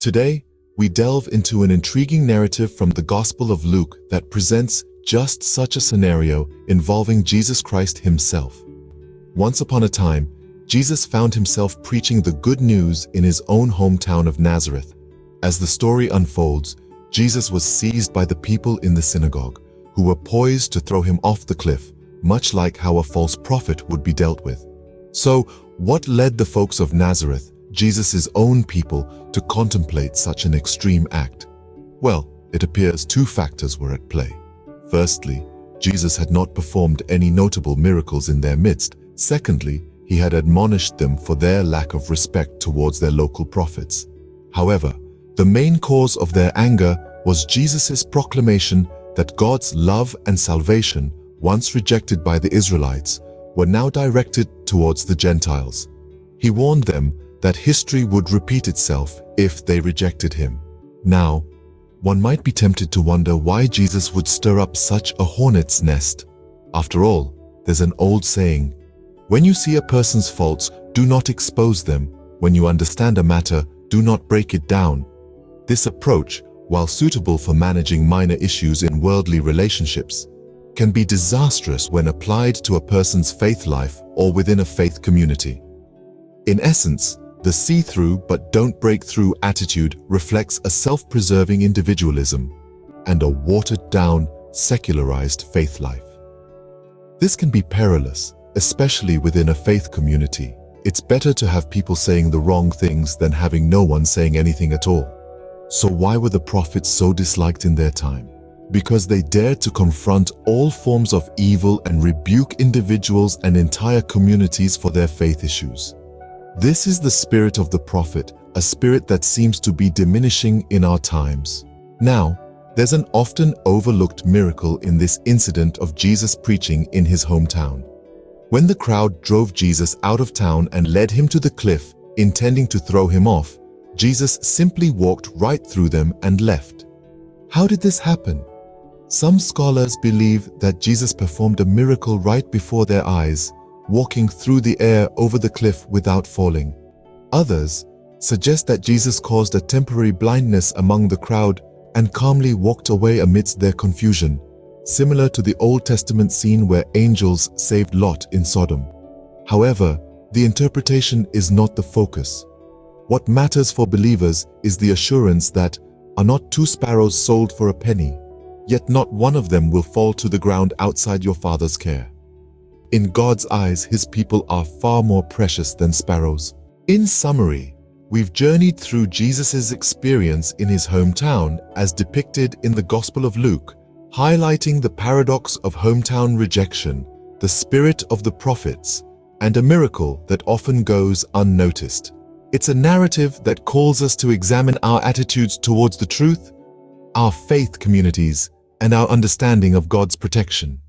Today, we delve into an intriguing narrative from the Gospel of Luke that presents just such a scenario involving Jesus Christ himself. Once upon a time, Jesus found himself preaching the good news in his own hometown of Nazareth. As the story unfolds, Jesus was seized by the people in the synagogue, who were poised to throw him off the cliff, much like how a false prophet would be dealt with. So, what led the folks of Nazareth, Jesus' own people, to contemplate such an extreme act? Well, it appears two factors were at play. Firstly, Jesus had not performed any notable miracles in their midst. Secondly, he had admonished them for their lack of respect towards their local prophets. However, the main cause of their anger was Jesus' proclamation that God's love and salvation, once rejected by the Israelites, were now directed towards the Gentiles. He warned them that history would repeat itself if they rejected him. Now, one might be tempted to wonder why Jesus would stir up such a hornet's nest. After all, there's an old saying, "When you see a person's faults, do not expose them. When you understand a matter, do not break it down." This approach, while suitable for managing minor issues in worldly relationships, can be disastrous when applied to a person's faith life or within a faith community. In essence, the see-through but don't break through attitude reflects a self-preserving individualism and a watered-down, secularized faith life. This can be perilous, especially within a faith community. It's better to have people saying the wrong things than having no one saying anything at all. So why were the prophets so disliked in their time? Because they dared to confront all forms of evil and rebuke individuals and entire communities for their faith issues. This is the spirit of the prophet, a spirit that seems to be diminishing in our times. Now, there's an often overlooked miracle in this incident of Jesus preaching in his hometown. When the crowd drove Jesus out of town and led him to the cliff, intending to throw him off, Jesus simply walked right through them and left. How did this happen? Some scholars believe that Jesus performed a miracle right before their eyes, walking through the air over the cliff without falling. Others suggest that Jesus caused a temporary blindness among the crowd and calmly walked away amidst their confusion, similar to the Old Testament scene where angels saved Lot in Sodom. However, the interpretation is not the focus. What matters for believers is the assurance that are not two sparrows sold for a penny, yet not one of them will fall to the ground outside your Father's care. In God's eyes, his people are far more precious than sparrows. In summary, we've journeyed through Jesus' experience in his hometown as depicted in the Gospel of Luke, highlighting the paradox of hometown rejection, the spirit of the prophets, and a miracle that often goes unnoticed. It's a narrative that calls us to examine our attitudes towards the truth, our faith communities, and our understanding of God's protection.